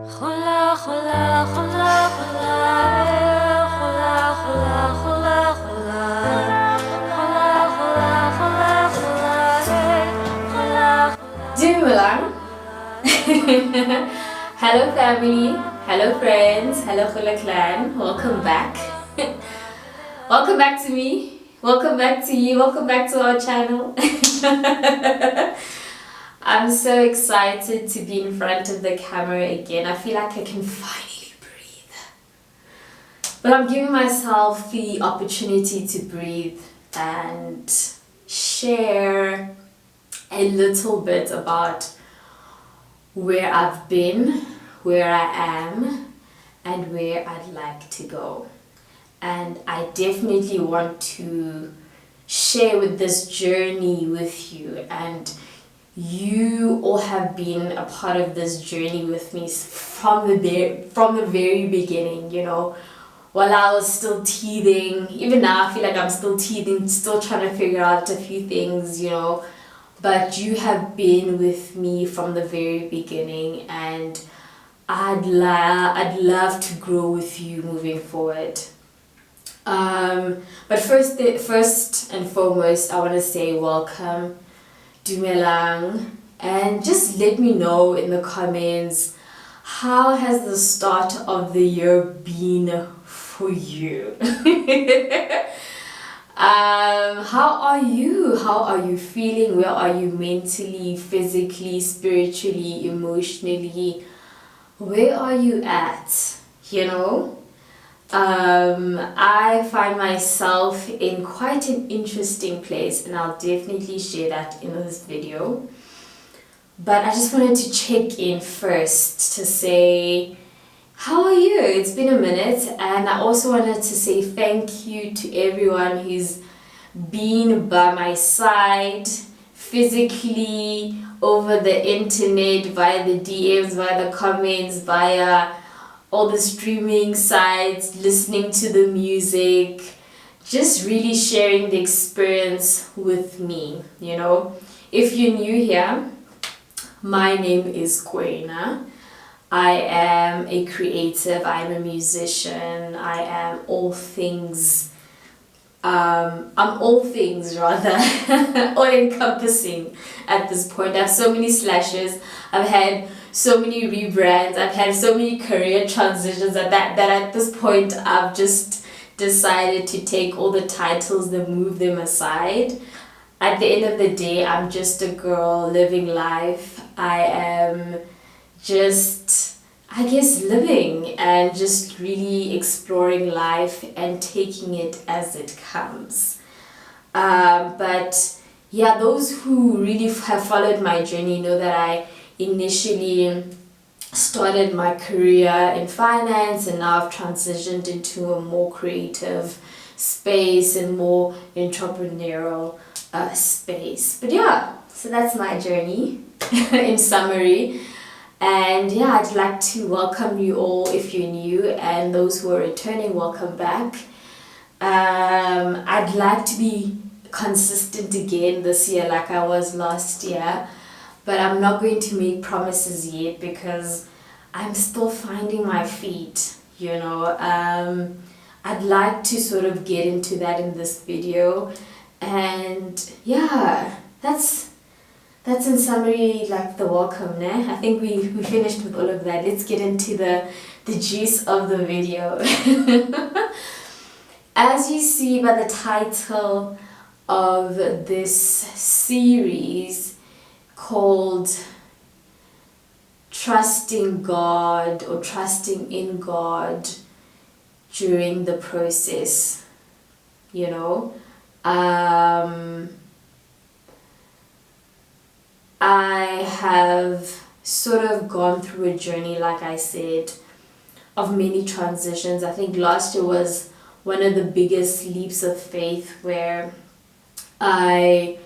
Hola, hola, hola, hola, hola, hola, hola, hola, hola, hola, hola, hola. Jimala. Hello family, hello friends, hello Hola clan. Welcome back. Welcome back to me. Welcome back to you. Welcome back to our channel. I'm so excited to be in front of the camera again. I feel like I can finally breathe. But I'm giving myself the opportunity to breathe and share a little bit about where I've been, where I am, and where I'd like to go. And I definitely want to share with this journey with you, and you all have been a part of this journey with me from the very beginning, you know, while I was still teething. Even now I feel like I'm still teething, still trying to figure out a few things, you know, but you have been with me from the very beginning, and I'd love to grow with you moving forward. But first and foremost, I want to say welcome, Dumelang, and just let me know in the comments, how has the start of the year been for you? How are you? How are you feeling? Where are you mentally, physically, spiritually, emotionally? Where are you at? You know? I find myself in quite an interesting place, and I'll definitely share that in this video. But I just wanted to check in first to say, how are you? It's been a minute, and I also wanted to say thank you to everyone who's been by my side physically, over the internet, via the DMs, via the comments, via all the streaming sites, listening to the music, just really sharing the experience with me, you know. If you're new here, my name is Kwena. I am a creative, I am a musician, I am all things, I'm all things rather, all encompassing at this point. I have so many slashes, I've had so many rebrands, I've had so many career transitions that at this point I've just decided to take all the titles and move them aside. At the end of the day, I'm just a girl living life. I am just, I guess, living and just really exploring life and taking it as it comes. But yeah, those who really have followed my journey know that I initially started my career in finance, and now I've transitioned into a more creative space and more entrepreneurial space. But yeah, so that's my journey in summary. And yeah, I'd like to welcome you all if you're new, and those who are returning, welcome back. I'd like to be consistent again this year like I was last year, but I'm not going to make promises yet because I'm still finding my feet, you know. I'd like to sort of get into that in this video, and yeah, that's in summary like the welcome, né? I think we finished with all of that. Let's get into the juice of the video. As you see by the title of this series, called Trusting God or Trusting in God during the process, you know. I have sort of gone through a journey, like I said, of many transitions. I think last year was one of the biggest leaps of faith where I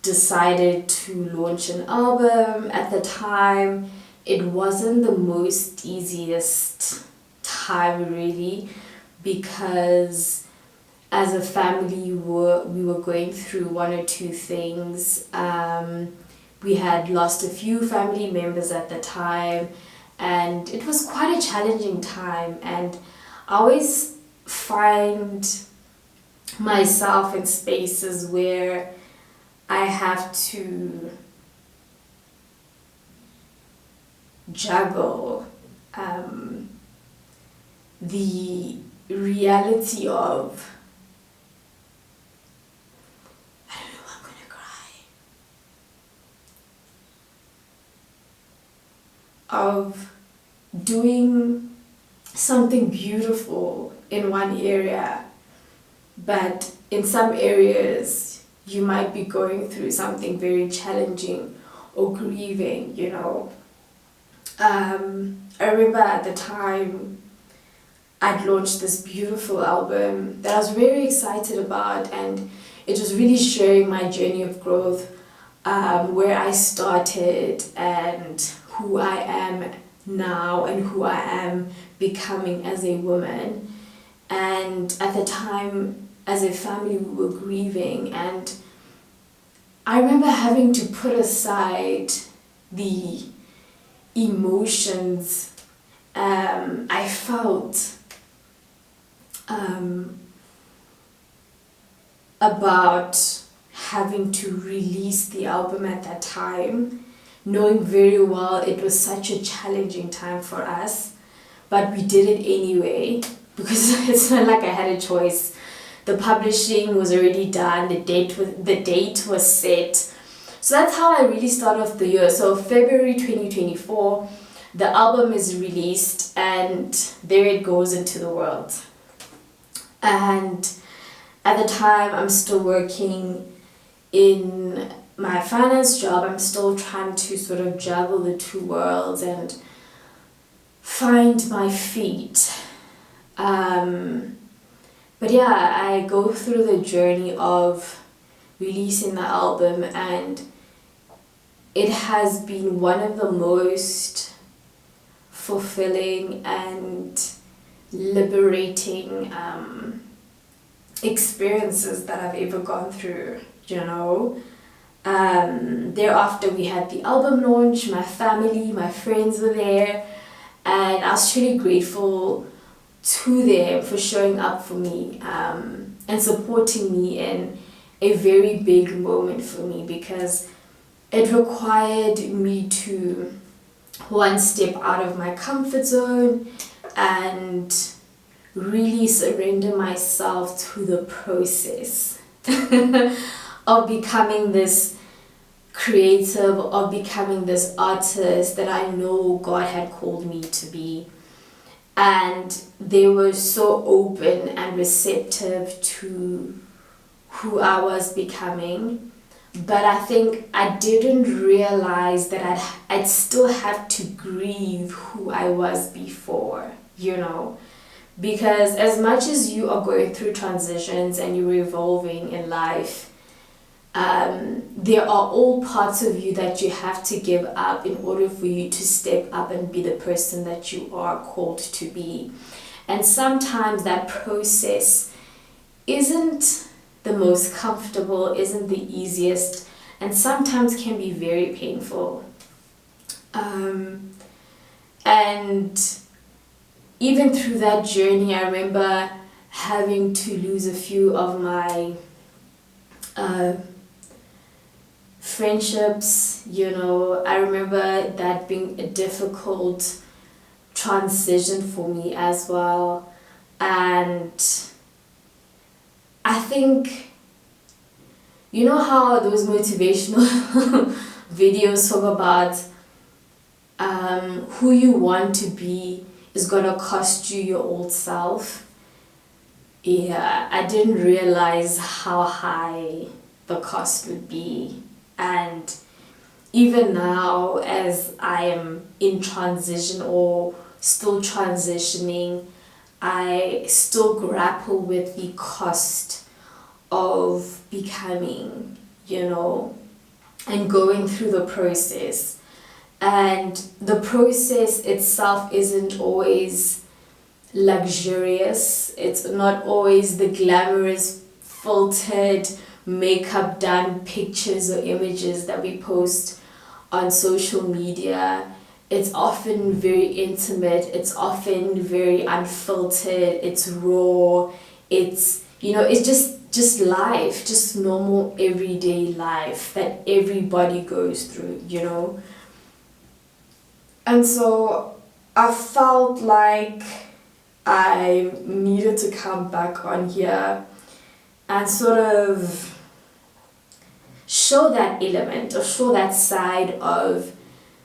decided to launch an album. At the time, it wasn't the most easiest time really, because as a family we were going through one or two things. We had lost a few family members at the time, and it was quite a challenging time, and I always find myself in spaces where I have to juggle the reality of, I don't know, I'm gonna cry, of doing something beautiful in one area, but in some areas you might be going through something very challenging or grieving, you know. I remember at the time I'd launched this beautiful album that I was very excited about, and it was really sharing my journey of growth, where I started and who I am now and who I am becoming as a woman. And at the time, as a family, we were grieving, and I remember having to put aside the emotions I felt about having to release the album at that time, knowing very well it was such a challenging time for us, but we did it anyway because it's not like I had a choice. The publishing was already done, the date was set. So that's how I really started off the year. So February 2024, the album is released, and there it goes into the world. And at the time, I'm still working in my finance job. I'm still trying to sort of juggle the two worlds and find my feet. But yeah, I go through the journey of releasing the album, and it has been one of the most fulfilling and liberating experiences that I've ever gone through, you know. Thereafter we had the album launch, my family, my friends were there, and I was truly grateful to them for showing up for me and supporting me in a very big moment for me, because it required me to one step out of my comfort zone and really surrender myself to the process of becoming this creative, of becoming this artist that I know God had called me to be. And they were so open and receptive to who I was becoming. But I think I didn't realize that I'd still have to grieve who I was before, you know. Because as much as you are going through transitions and you're evolving in life, there are all parts of you that you have to give up in order for you to step up and be the person that you are called to be. And sometimes that process isn't the most comfortable, isn't the easiest, and sometimes can be very painful. And even through that journey, I remember having to lose a few of my friendships, you know. I remember that being a difficult transition for me as well. And I think, you know how those motivational videos talk about who you want to be is gonna cost you your old self? Yeah, I didn't realize how high the cost would be. And even now, as I am in transition or still transitioning, I still grapple with the cost of becoming, you know, and going through the process. And the process itself isn't always luxurious. It's not always the glamorous, filtered, makeup done pictures or images that we post on social media. it's often very intimate, it's often very unfiltered, it's raw, it's, you know, it's just life, just normal everyday life that everybody goes through, you know. And so I felt like I needed to come back on here and sort of show that element or show that side of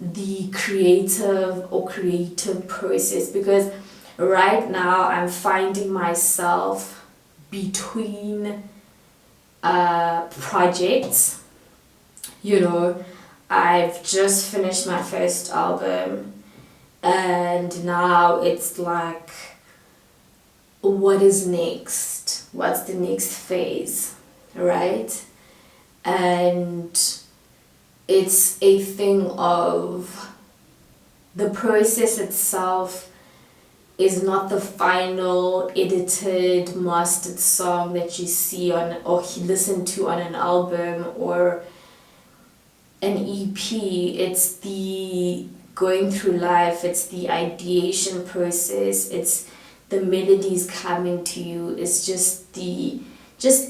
the creative process, because right now I'm finding myself between projects. You know, I've just finished my first album and now it's like, what is next? What's the next phase, right? And it's a thing of the process itself is not the final edited mastered song that you see on or listen to on an album or an EP. It's the going through life, it's the ideation process, it's the melodies coming to you, it's just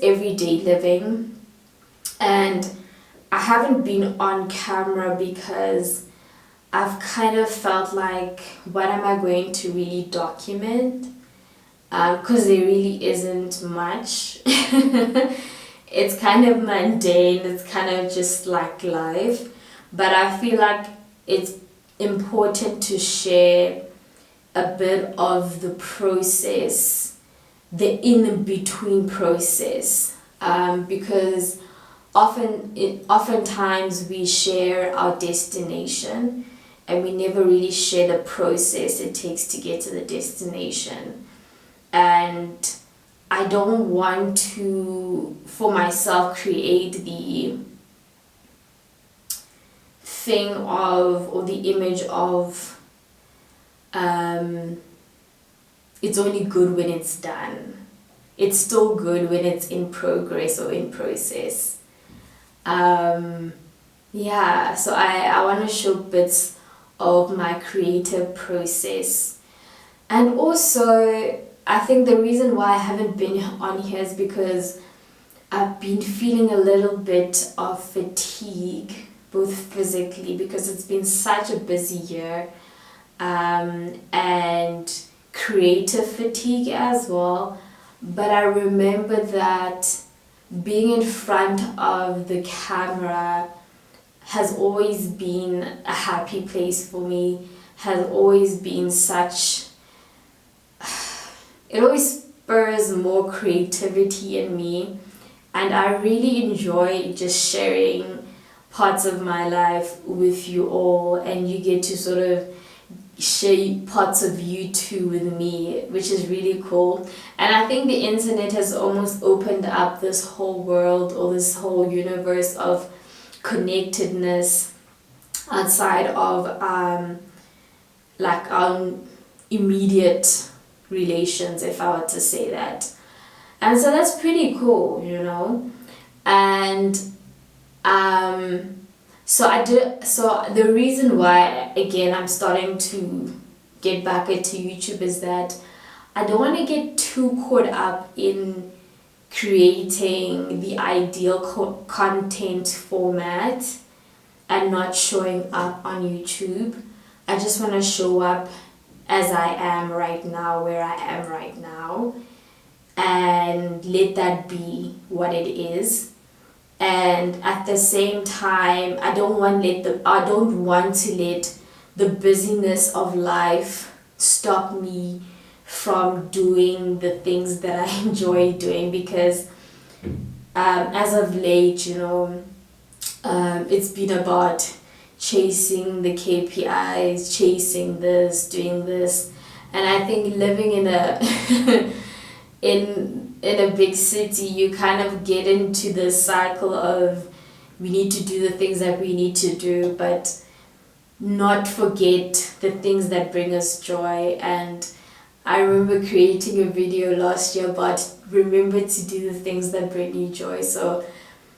everyday living. And I haven't been on camera because I've kind of felt like, what am I going to really document? Because there really isn't much. It's kind of mundane, it's kind of just like life. But I feel like it's important to share a bit of the process, the in-between process, because oftentimes we share our destination and we never really share the process it takes to get to the destination. And I don't want to, for myself, create the thing of, or the image of, it's only good when it's done. It's still good when it's in progress or in process. Yeah, so I want to show bits of my creative process. And also, I think the reason why I haven't been on here is because I've been feeling a little bit of fatigue, both physically, because it's been such a busy year, and creative fatigue as well. But I remember that being in front of the camera has always been a happy place for me, has always been such, it always spurs more creativity in me, and I really enjoy just sharing parts of my life with you all, and you get to sort of share parts of you too with me, which is really cool. And I think the internet has almost opened up this whole world or this whole universe of connectedness outside of like our immediate relations, if I were to say that. And so that's pretty cool, you know. And so the reason why, again, I'm starting to get back into YouTube is that I don't want to get too caught up in creating the ideal content format and not showing up on YouTube. I just want to show up as I am right now, where I am right now, and let that be what it is. And at the same time, I don't want to let the busyness of life stop me from doing the things that I enjoy doing, because as of late, you know, it's been about chasing the KPIs, chasing this, doing this. And I think living in a in a big city, you kind of get into the cycle of we need to do the things that we need to do, but not forget the things that bring us joy. And I remember creating a video last year about remember to do the things that bring you joy. So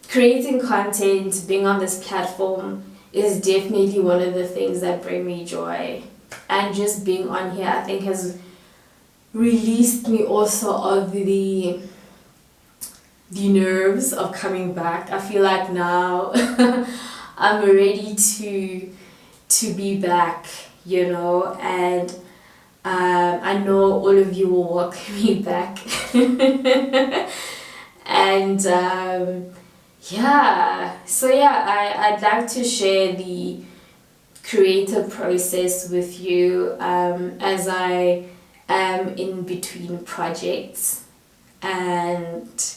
creating content, being on this platform, is definitely one of the things that bring me joy. And just being on here, I think, has released me also of the nerves of coming back. I feel like now I'm ready to be back, you know, and I know all of you will welcome me back. And I'd like to share the creative process with you as I am in between projects, and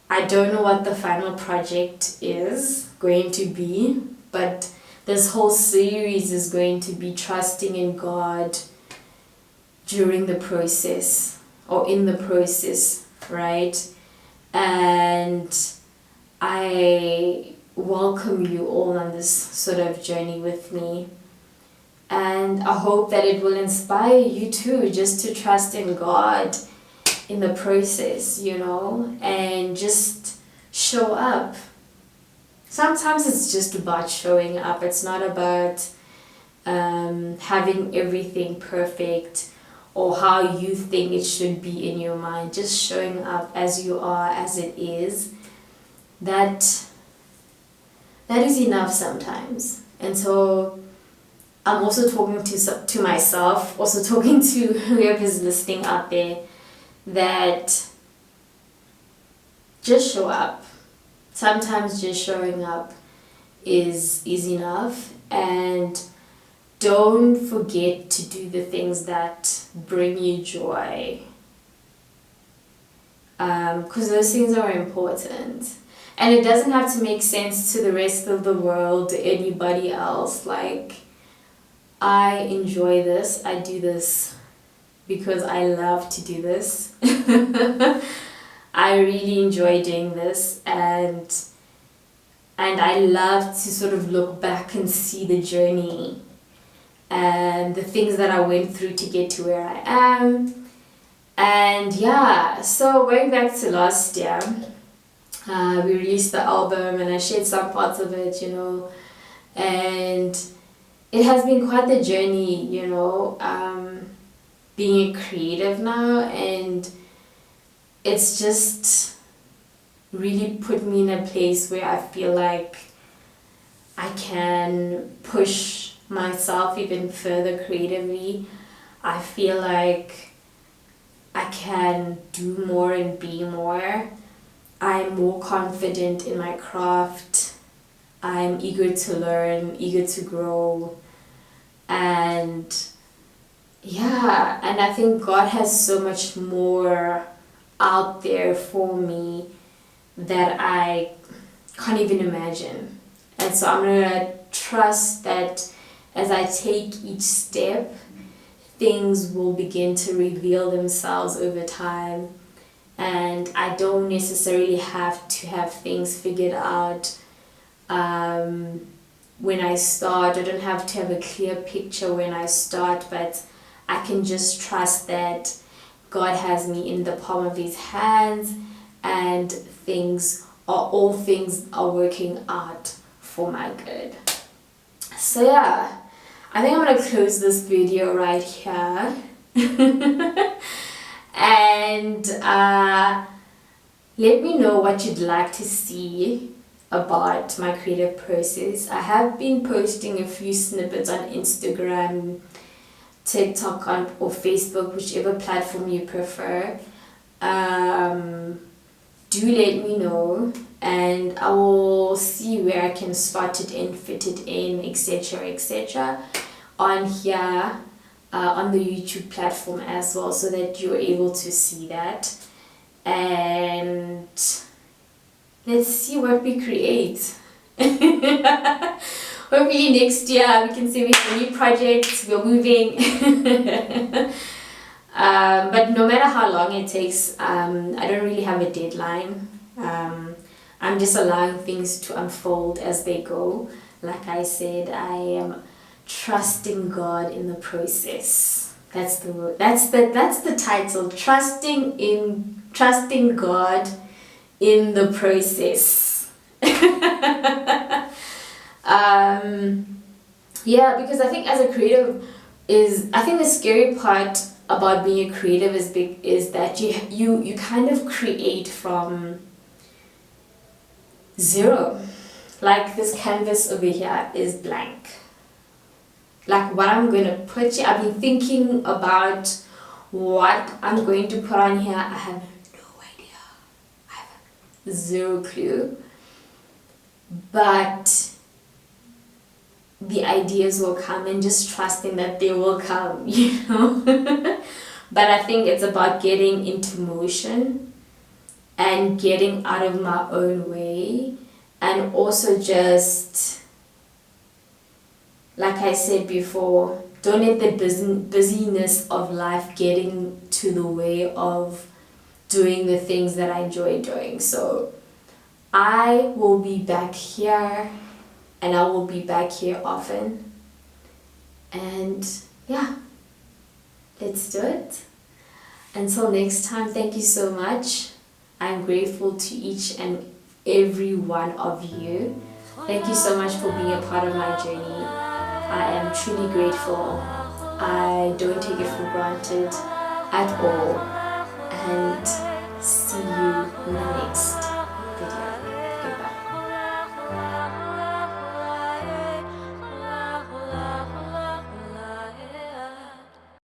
I don't know what the final project is going to be, but this whole series is going to be trusting in God during the process, or in the process, right? And I welcome you all on this sort of journey with me. And I hope that it will inspire you too, just to trust in God in the process, you know, and just show up. Sometimes it's just about showing up. It's not about having everything perfect or how you think it should be in your mind. Just showing up as you are, as it is. That is enough sometimes. And so I'm also talking to myself, also talking to whoever's listening out there, that just show up. Sometimes just showing up is enough, and don't forget to do the things that bring you joy, because those things are important. And it doesn't have to make sense to the rest of the world, anybody else. Like, I enjoy this, I do this because I love to do this. I really enjoy doing this, and I love to sort of look back and see the journey and the things that I went through to get to where I am. And yeah, so going back to last year, we released the album and I shared some parts of it, you know, and it has been quite the journey, you know, being a creative now, and it's just really put me in a place where I feel like I can push myself even further creatively. I feel like I can do more and be more. I'm more confident in my craft. I'm eager to learn, eager to grow. And yeah, and I think God has so much more out there for me that I can't even imagine. And so I'm gonna trust that as I take each step, things will begin to reveal themselves over time. And I don't necessarily have to have things figured out when I start. I don't have to have a clear picture when I start, but I can just trust that God has me in the palm of His hands, and all things are working out for my good. So yeah, I think I'm gonna close this video right here. And let me know what you'd like to see about my creative process. I have been posting a few snippets on Instagram, TikTok, or Facebook, whichever platform you prefer. Do let me know, and I will see where I can spot it and fit it in, etc. on here, on the YouTube platform as well, so that you're able to see that. And let's see what we create. Hopefully next year we can say we have a new project, we're moving. But no matter how long it takes, I don't really have a deadline. I'm just allowing things to unfold as they go. Like I said, I am trusting God in the process. That's the word. That's the title. Trusting God in the process. Yeah, because I think as a creative I think the scary part about being a creative is that you kind of create from zero. Like this canvas over here is blank. Like what I'm going to put here, I've been thinking about what I'm going to put on here. I have no idea. I have zero clue. But the ideas will come, and just trusting that they will come, you know. But I think it's about getting into motion and getting out of my own way, and also just, like I said before, don't let the busyness of life getting to the way of doing the things that I enjoy doing. So I will be back here, and I will be back here often. And yeah, let's do it. Until next time, thank you so much. I'm grateful to each and every one of you. Thank you so much for being a part of my journey. I am truly grateful. I don't take it for granted at all. And see you in the